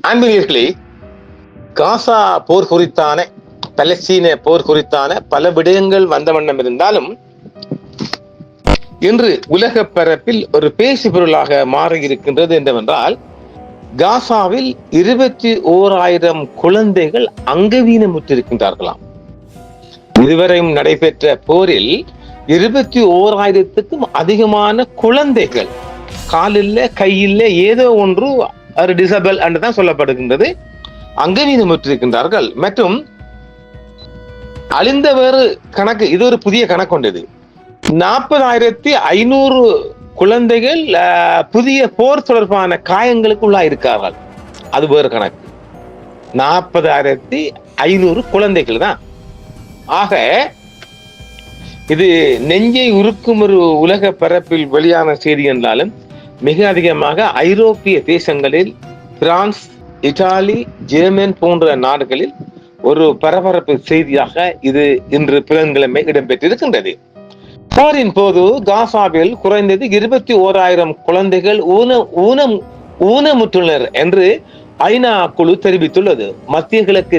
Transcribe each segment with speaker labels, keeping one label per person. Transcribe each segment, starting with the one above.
Speaker 1: அன்பினர்களே, காசா போர் குறித்தான பலஸ்தீன போர் குறித்தான பல விடயங்கள் வந்த வண்ணம் இருந்தாலும் இன்று உலக பரப்பில் ஒரு பேசு பொருளாக மாறி இருக்கின்றது என்னவென்றால், காசாவில் 21,000 குழந்தைகள் அங்கவீனமுற்றிருக்கின்றார்களாம். இதுவரையும் நடைபெற்ற போரில் 21,000க்கும் அதிகமான குழந்தைகள் காலில்ல கையில்ல ஏதோ ஒன்று ஒரு டிசபிள் என்றுதான் சொல்லப்படுகின்றது, அங்கவீனமுற்றிருக்கின்றார்கள். மற்றும் அழிந்த வேறு கணக்கு, இது ஒரு புதிய கணக்கு கொண்டது. 40,500 குழந்தைகள் புதிய போர் தொடர்பான காயங்களுக்கு உள்ளாயிருக்கிறார்கள். அது வேறு கணக்கு. 40,500 குழந்தைகள் தான். ஆக இது நெஞ்சை உருக்கும் ஒரு உலக பரப்பில் வெளியான செய்தி என்றாலும், மிக அதிகமாக ஐரோப்பிய தேசங்களில், பிரான்ஸ், இத்தாலி, ஜெர்மன் போன்ற நாடுகளில் ஒரு பரபரப்பு செய்தியாக இது இன்று புதன்கிழமை இடம்பெற்றிருக்கின்றது. போரின் போது காசாவில் குறைந்தது 21,000 குழந்தைகள் ஊனமுற்றுள்ளனர் என்று ஐநா குழு தெரிவித்துள்ளது. மத்திய கிழக்கு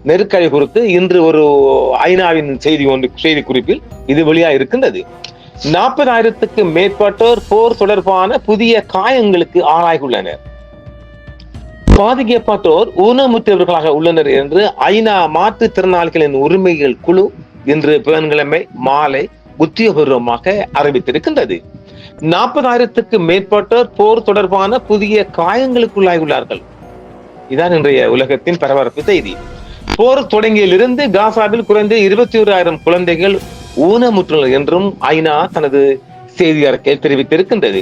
Speaker 1: நெருக்கடி குறித்து இன்று ஒரு ஐநாவின் செய்தி குறிப்பில் இது வெளியாக இருக்கின்றது. 40,000க்கும் மேற்பட்டோர் போர் தொடர்பான புதிய காயங்களுக்கு ஆளாகியுள்ளனர். பாதிக்கப்பட்டோர் ஊனமுற்றவர்களாக உள்ளனர் என்று ஐநா மாற்றுத்திறனாளிகளின் உரிமைகள் குழு இன்று புதன்கிழமை மாலை உத்தியோகபூர்வமாக அறிவித்திருக்கின்றது. 40,000க்கும் மேற்பட்டோர் போர் தொடர்பான புதிய காயங்களுக்குள்ளாகியுள்ளார்கள். இதான் இன்றைய உலகத்தின் பரபரப்பு செய்தி. போர் தொடங்கியிலிருந்து காசாவில் குறைந்த 21,000 குழந்தைகள் ஊனமுற்றுள்ளனர் என்றும் ஐநா தனது செய்தி அறிக்கையில் தெரிவித்திருக்கின்றது.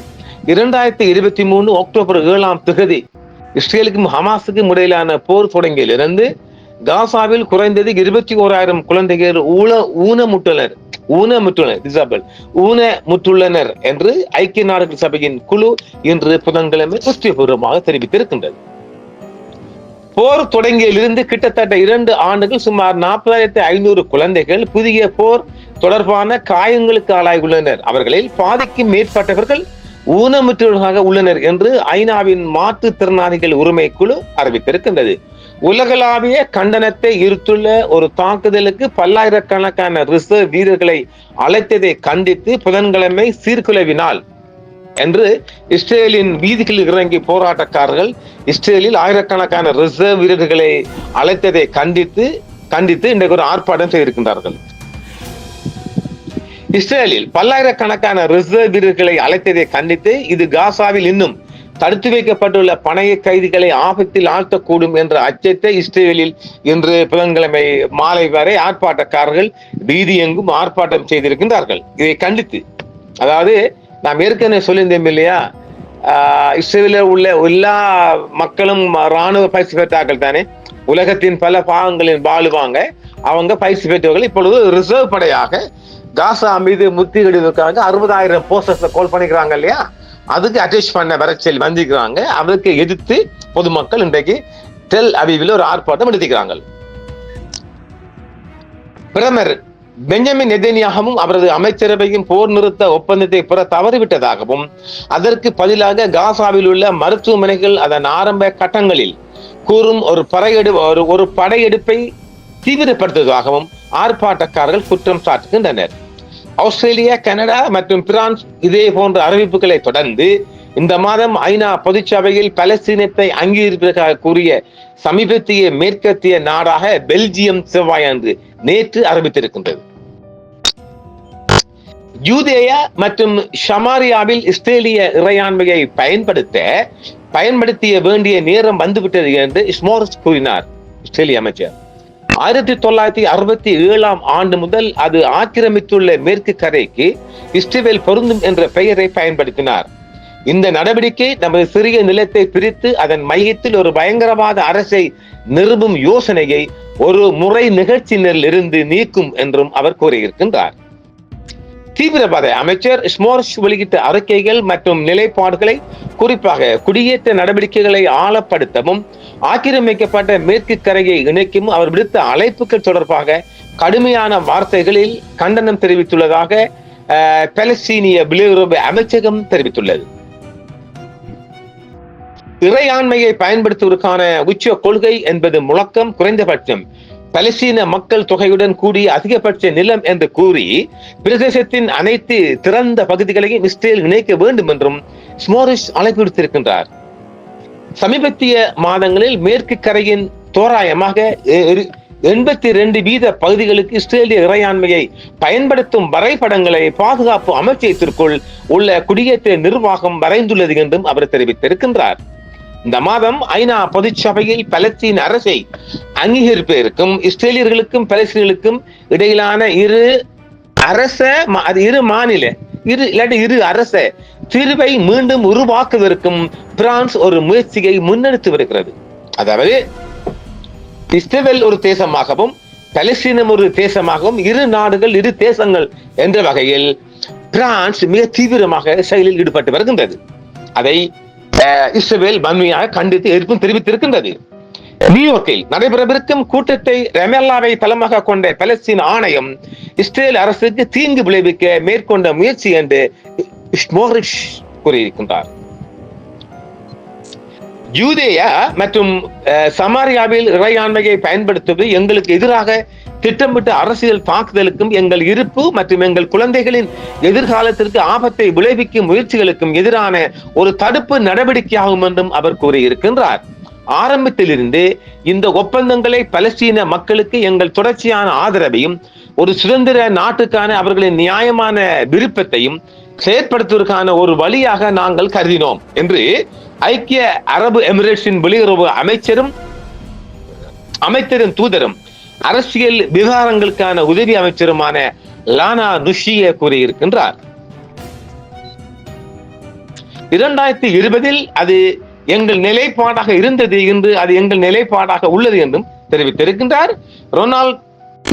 Speaker 1: 2023 அக்டோபர் 7 இஸ்ரேலுக்கும் ஹமாஸுக்கும் இடையிலான போர் தொடங்கியிலிருந்து காசாவில் குறைந்தது 21,000 குழந்தைகள் ஊனமுற்றுள்ளனர் என்று ஐக்கிய நாடுகள் சபையின் குழு இன்று புதன்கிழமை உத்தியோகபூர்வமாக தெரிவித்திருக்கின்றது. போர் தொடங்கியிலிருந்து கிட்டத்தட்ட 2 ஆண்டுகள் சுமார் 40,500 குழந்தைகள் புதிய போர் தொடர்பான காயங்களுக்கு ஆளாகியுள்ளனர். அவர்களில் பாதிக்கும் மேற்பட்டவர்கள் ஊனமுற்றவர்களாக உள்ளனர் என்று ஐநாவின் மாற்றுத்திறனாளிகள் உரிமை குழு அறிவித்திருக்கின்றது. உலகளாவிய கண்டனத்தை ஈர்த்துள்ள ஒரு தாக்குதலுக்கு பல்லாயிரக்கணக்கான ரிசர்வ் வீரர்களை அழைத்ததை கண்டித்து புதன்கிழமை சீர்குலைவினால் என்று இஸ்ரேலின் வீதிகளில் இறங்கி போராட்டக்காரர்கள் இஸ்ரேலில் ஆயிரக்கணக்கான ரிசர்வ் வீரர்களை அழைத்ததை கண்டித்து இன்றைக்கு ஒரு ஆர்ப்பாட்டம் செய்திருக்கின்றார்கள். இஸ்ரேலில் பல்லாயிரக்கணக்கான ரிசர்வ் வீரர்களை அழைத்ததை கண்டித்து இது காசாவில் இன்னும் தடுத்து வைக்கப்பட்டுள்ள பணைய கைதிகளை ஆபத்தில் ஆழ்த்தக்கூடும் என்ற அச்சத்தை இஸ்ரேலில் இன்று புதன்கிழமை மாலை வரை ஆர்ப்பாட்டக்காரர்கள் வீதி எங்கும் ஆர்ப்பாட்டம் செய்திருக்கின்றார்கள். இதை கண்டித்து, அதாவது நாம் ஏற்கனவே சொல்லியிருந்தோம் இல்லையா, இஸ்ரேலில் உள்ள எல்லா மக்களும் இராணுவ பயிற்சி பெற்றார்கள் தானே, உலகத்தின் பல பாகங்களில் வாழுவாங்க. அவங்க பயிற்சி பெற்றவர்கள் இப்பொழுது ரிசர்வ் படையாக காசா மீது முத்தியிடுவதற்காக 60,000 போஸ்டர்ஸ் கால் பண்ணிக்கிறாங்க இல்லையா, அதுக்கு அட்டாச் பண்ண வரைச்சல் வந்திருக்கிறாங்க. அதற்கு எதிர்த்து பொதுமக்கள் இன்றைக்கு டெல் அவிவில் ஒரு ஆர்ப்பாட்டம் நடத்திக்கிறாங்க. பிரதமர் பெஞ்சமின் நெதன்யாகவும் அவரது அமைச்சரவையும் போர் நிறுத்த ஒப்பந்தத்தை பெற தவறிவிட்டதாகவும், அதற்கு பதிலாக காசாவில் உள்ள மருத்துவமனைகள் அதன் ஆரம்ப கட்டங்களில் கூறும் ஒரு படையெடுப்பை தீவிரப்படுத்துவதாகவும் ஆர்ப்பாட்டக்காரர்கள் குற்றம் சாட்டுகின்றனர். ஆஸ்திரேலியா, கனடா மற்றும் பிரான்ஸ் இதே போன்ற அறிவிப்புகளை தொடர்ந்து இந்த மாதம் ஐநா பொதுச்சபையில் பலஸ்தீனத்தை அங்கீகரிப்பதற்காக கூறிய சமீபத்திய மேற்கத்திய நாடாக பெல்ஜியம் செவ்வாயன்று நேற்று அறிவித்திருக்கின்றது. யூதேயா மற்றும் ஷமாரியாவில் இஸ்ரேலிய இறையாண்மையை பயன்படுத்திய வேண்டிய நேரம் வந்துவிட்டது என்று ஸ்மோரஸ் கூறினார். இஸ்ரேலிய அமைச்சர் 1967 முதல் அது ஆக்கிரமித்துள்ள மேற்கு கரைக்கு இஸ்ரேல் பொருந்தும் என்ற பெயரை பயன்படுத்தினார். இந்த நடவடிக்கை நமது சிறிய நிலத்தை பிரித்து அதன் மையத்தில் ஒரு பயங்கரவாத அரசை நிறுவும் யோசனையை ஒரு முறை நிகழ்ச்சியினரில் இருந்து நீக்கும் என்றும் அவர் கூறியிருக்கின்றார். தீவிரவாத அமைச்சர் ஸ்மோரஸ் வெளியிட்ட அறிக்கைகள் மற்றும் நிலைப்பாடுகளை, குறிப்பாக குடியேற்ற நடவடிக்கைகளை ஆழப்படுத்தவும் ஆக்கிரமிக்கப்பட்ட மேற்கு கரையை இணைக்கவும் அவர் விடுத்த அழைப்புகள் தொடர்பாக கடுமையான வார்த்தைகளில் கண்டனம் தெரிவித்துள்ளதாக பலஸ்தீனிய வெளியுறவு அமைச்சகம் தெரிவித்துள்ளது. இறையாண்மையை பயன்படுத்துவதற்கான உச்ச கொள்கை என்பது முழக்கம் குறைந்தபட்சம் பலஸ்தீன மக்கள் தொகையுடன் கூடிய அதிகபட்ச நிலம் என்று கூறி பிரதேசத்தின் அனைத்து திறந்த பகுதிகளையும் இஸ்ரேல் இணைக்க வேண்டும் என்றும் ஸ்மோரிஸ் அழைப்பு விடுத்திருக்கின்றார். சமீபத்திய மாதங்களில் மேற்கு கரையின் தோராயமாக 82% பகுதிகளுக்கு இஸ்ரேலிய இறையாண்மையை பயன்படுத்தும் வரைபடங்களை பாதுகாப்பு அமைச்சகத்திற்குள் உள்ள குடியேற்ற நிர்வாகம் வரைந்துள்ளது என்றும் அவர் தெரிவித்திருக்கின்றார். இந்த மாதம் ஐநா பொதுச்சபையில் பலஸ்தீன அரசை அங்கீகரிப்பதற்கும் இஸ்ரேலியர்களுக்கும் பலஸ்தீனர்களுக்கும் இடையிலான இரு அரச தீர்வை மீண்டும் உருவாக்குவதற்கும் பிரான்ஸ் ஒரு முயற்சியை முன்னெடுத்து வருகிறது. அதாவது இஸ்ரேல் ஒரு தேசமாகவும் பலஸ்தீனம் ஒரு தேசமாகவும் இரு நாடுகள் இரு தேசங்கள் என்ற வகையில் பிரான்ஸ் மிக தீவிரமாக செயலில் ஈடுபட்டு வருகின்றது. அதை இஸ்ரேல் வன்மையாக கண்டித்து எதிர்ப்பும் தெரிவித்திருக்கின்றது. நியூயார்க்கில் நடைபெறவிருக்கும் கூட்டத்தை ரமேல்லாவை தளமாக கொண்ட பலஸ்தீன ஆணையம் இஸ்ரேல் அரசுக்கு தீங்கு விளைவிக்க மேற்கொண்ட முயற்சி என்று ஸ்மோரிஸ் கூறியிருக்கின்றார். யூதேயா மற்றும் சமாரியாவில் இறையாண்மையை பயன்படுத்துவது எங்களுக்கு எதிராக திட்டமிட்ட அரசியல் தாக்குதலுக்கும் எங்கள் இருப்பு மற்றும் எங்கள் குழந்தைகளின் எதிர்காலத்திற்கு ஆபத்தை விளைவிக்கும் முயற்சிகளுக்கும் எதிரான ஒரு தடுப்பு நடவடிக்கையாகும் என்றும் அவர் கூறியிருக்கின்றார். ஆரம்பத்திலிருந்து இந்த ஒப்பந்தங்களை பலஸ்தீன மக்களுக்கு எங்கள் தொடர்ச்சியான ஆதரவையும் ஒரு சுதந்திர நாட்டுக்கான அவர்களின் நியாயமான விருப்பத்தையும் செயற்படுத்துவதற்கான ஒரு வழியாக நாங்கள் கருதினோம் என்று ஐக்கிய அரபு எமிரேட்ஸின் வெளியுறவு அமைச்சரும் தூதரும் அரசியல் விவகாரங்களுக்கான உதவி அமைச்சருமான லானா நுஷிய கூறியிருக்கின்றார். 2020 அது எங்கள் நிலைப்பாடாக இருந்தது என்று அது எங்கள் நிலைப்பாடாக உள்ளது என்றும் தெரிவித்திருக்கின்றார். ரொனால்ட்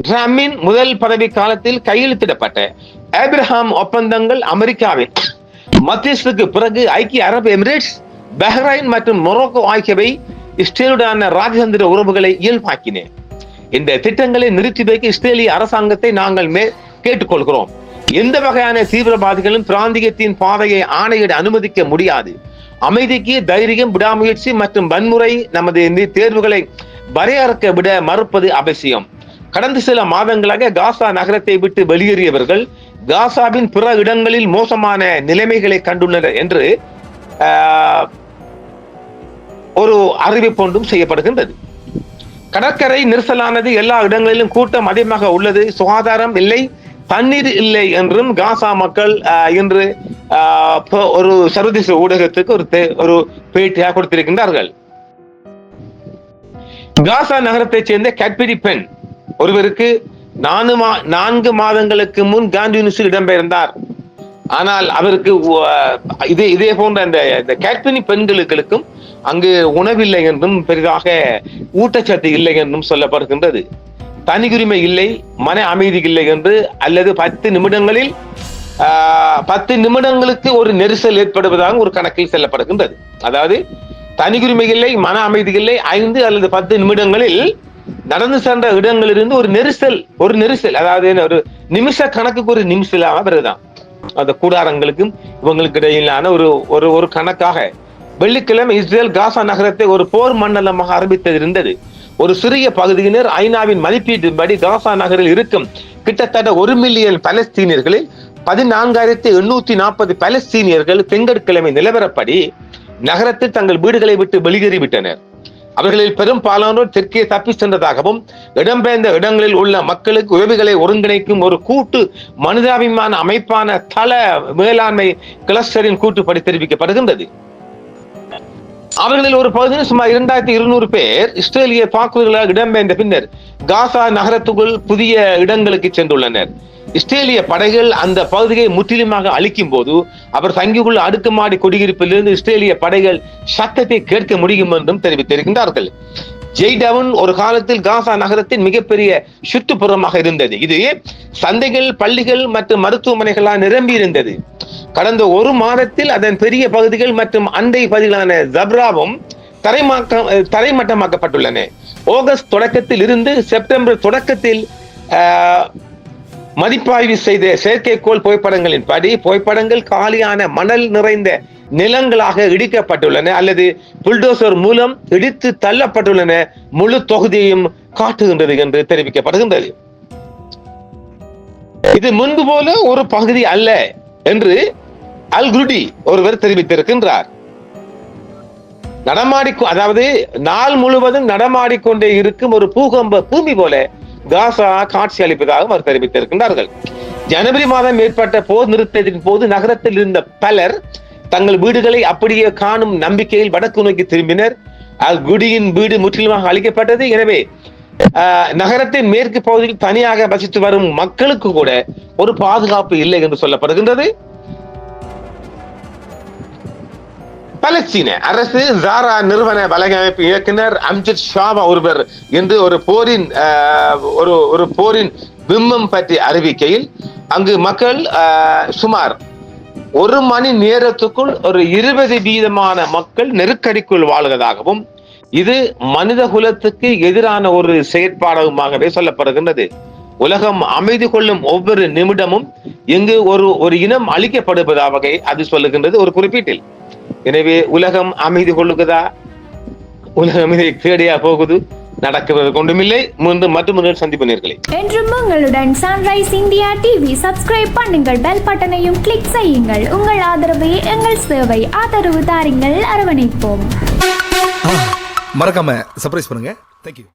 Speaker 1: டிரம்பின் முதல் பதவி காலத்தில் கையெழுத்திடப்பட்ட ஆபிரகாம் ஒப்பந்தங்கள் அமெரிக்காவின் மத்தியஸ்துக்கு பிறகு ஐக்கிய அரபு எமிரேட்ஸ், பஹ்ரைன் மற்றும் மொரோக்கோ ஆகியவை இஸ்ரேலுடனான ராஜதந்திர உறவுகளை இயல்பாக்கின. இந்த திட்டங்களை நிறுத்தி வைக்க இஸ்ரேலிய அரசாங்கத்தை நாங்கள் கேட்டுக்கொள்கிறோம். எந்த வகையான தீவிரவாதிகளும் பிராந்தியத்தின் பாதையை ஆணையிட அனுமதிக்க முடியாது. அமைதிக்கு தைரியம், விடாமுயற்சி மற்றும் வன்முறை நமது தேர்வுகளை வரையறுக்க விட மறுப்பது அவசியம். கடந்த சில மாதங்களாக காசா நகரத்தை விட்டு வெளியேறியவர்கள் காசாவின் பிற இடங்களில் மோசமான நிலைமைகளை கண்டுள்ளனர் என்று ஒரு அறிவிப்பு ஒன்றும் செய்யப்படுகின்றது. கடற்கரை நெரிசலானது, எல்லா இடங்களிலும் கூட்டம் அதிகமாக உள்ளது, சுகாதாரம் இல்லை, தண்ணீர் இல்லை என்றும் காசா மக்கள் இன்று ஒரு சர்வதேச ஊடகத்துக்கு ஒரு பேட்டியாக கொடுத்திருக்கின்றார்கள். காசா நகரத்தைச் சேர்ந்த கேட்பிரி பெண் ஒருவருக்கு 4 மாதங்களுக்கு முன் காந்தியூனிஸில் இடம்பெயர்ந்தார். ஆனால் அவருக்கு இதே போன்ற இந்த கேட்பினி பெண்களுக்கும் அங்கு உணவில்லை என்றும் பெரிதாக ஊட்டச்சத்து இல்லை என்றும் சொல்லப்படுகின்றது. தனியுரிமை இல்லை, மன அமைதி இல்லை என்று, அல்லது 10 நிமிடங்களுக்கு ஒரு நெரிசல் ஏற்படுவதாக ஒரு கணக்கில் செல்லப்படுகின்றது. அதாவது தனியுரிமை இல்லை, மன அமைதி இல்லை, 5 அல்லது 10 நிமிடங்களில் நடந்து சென்ற இடங்களிலிருந்து ஒரு நெரிசல் அதாவது ஒரு நிமிஷ கணக்குக்கு ஒரு நிமிஷம் வருதுதான். அந்த கூடாரங்களுக்கும் இவங்களுக்கு இடையிலான ஒரு கணக்காக வெள்ளிக்கிழமை இஸ்ரேல் காசா நகரத்தை ஒரு போர் மண்டலமாக அறிவித்திருந்தது. ஒரு சிறிய பகுதியினர் ஐநாவின் மதிப்பீட்டின்படி காசா நகரில் இருக்கும் கிட்டத்தட்ட 1 மில்லியன் பலஸ்தீனியர்களில் 14,840 பலஸ்தீனியர்கள் திங்கட்கிழமை நிலவரப்படி நகரத்தில் தங்கள் வீடுகளை விட்டு வெளியேறிவிட்டனர். அவர்களில் பெரும்பாலானோர் தெற்கே தப்பி சென்றதாகவும் இடம்பெயர்ந்த இடங்களில் உள்ள மக்களுக்கு உதவிகளை ஒருங்கிணைக்கும் ஒரு கூட்டு மனிதாபிமான அமைப்பான தள மேலாண்மை கிளஸ்டரின் கூட்டுப்படி தெரிவிக்கப்படுகின்றது. அவர்களில் ஒரு பகுதியில் சுமார் 2200 பேர் இஸ்ரேலிய தாக்குதல்களால் இடம்பெயர்ந்த பின்னர் காசா நகரத்துக்குள் புதிய இடங்களுக்கு சென்றுள்ளனர். இஸ்ரேலிய படைகள் அந்த பகுதியை முற்றிலுமாக அழிக்கும் போது அவர் தங்கியுள்ள அடுக்குமாடி குடியிருப்பிலிருந்து இஸ்ரேலிய படைகள் சத்தத்தை கேட்க முடியும் என்றும் தெரிவித்திருக்கின்றார்கள். ஜெய்டவுன் ஒரு காலத்தில் காசா நகரத்தின் மிகப்பெரிய சுற்றுப்புறமாக இருந்தது. இது சந்தைகள், பள்ளிகள் மற்றும் மருத்துவமனைகளால் நிரம்பி இருந்தது. கடந்த 1 மாதத்தில் அதன் பெரிய பகுதிகள் மற்றும் அண்டை பகுதிகளான ஜப்ராவும் தரைமட்டமாக்கப்பட்டுள்ளன. ஆகஸ்ட் தொடக்கத்தில் இருந்து செப்டம்பர் தொடக்கத்தில் மதிப்பாய்வு செய்த செயற்கைக்கோள் புகைப்படங்களின்படி புகைப்படங்கள் காலியான மணல் நிறைந்த நிலங்களாக இடிக்கப்பட்டுள்ளன அல்லது புல்டோசர் மூலம் இடித்து தள்ளப்பட்டுள்ளன முழு தொகுதியையும் காட்டுகின்றது என்று தெரிவிக்கப்படுகின்றது. இது முன்பு போல ஒரு பகுதி அல்ல என்று அல் குருடி ஒருவர் தெரிவித்திருக்கின்றார். அதாவது நாள் முழுவதும் நடமாடிக்கொண்டே இருக்கும் ஒரு பூகம்ப பூமி போல காசா காட்சி அளிப்பதாக அவர் தெரிவித்திருக்கின்றார்கள். ஜனவரி மாதம் ஏற்பட்ட போர் நிறுத்தத்தின் போது நகரத்தில் இருந்த பலர் தங்கள் வீடுகளை அப்படியே காணும் நம்பிக்கையில் வடக்கு நோக்கி திரும்பினர். அல் குடியின் வீடு முற்றிலுமாக அளிக்கப்பட்டது. எனவே நகரத்தின் மேற்கு பகுதியில் தனியாக வசித்து வரும் மக்களுக்கு கூட ஒரு பாதுகாப்பு இல்லை என்று சொல்லப்படுகின்றது. பலஸ்தீன அரசு ஜாரா நிறுவன வலையமைப்பு இயக்குனர் அம்ஜத் ஷாவா ஒருவர் என்று ஒரு போரின் பிம்பம் பற்றி அறிவிக்கையில் அங்கு மக்கள் சுமார் 1 மணி நேரத்துக்குள் ஒரு 20% மக்கள் நெருக்கடிக்குள் வாழ்வதாகவும் இது மனித குலத்துக்கு எதிரான ஒரு செயற்பாடாகவே சொல்லப்படுகின்றது. உலகம் அமைதி கொள்ளும் ஒவ்வொரு நிமிடமும் இங்கு ஒரு இனம் அழிக்கப்படுவதாக அது சொல்லுகின்றது ஒரு குறிப்பீட்டில். எனவே உலகம் அமைதி கொள்ளுகிறதா? உலகம் இதை தேடியா போகுது? நடக்கிறது கொண்டுமில்லை. மீண்டும் மற்றும் சந்திப்பு நேயர்களே.
Speaker 2: என்றும் உங்களுடன் சன்ரைஸ் இந்தியா டிவி சப்ஸ்கிரைப் பண்ணுங்கள், பெல் பட்டனையும் கிளிக் செய்யுங்கள். உங்கள் ஆதரவே எங்கள் சேவை. ஆதரவு தாருங்கள், அரவணைப்போம்.
Speaker 3: மறக்காம சர்ப்ரைஸ் பண்ணுங்க. தேங்க்யூ.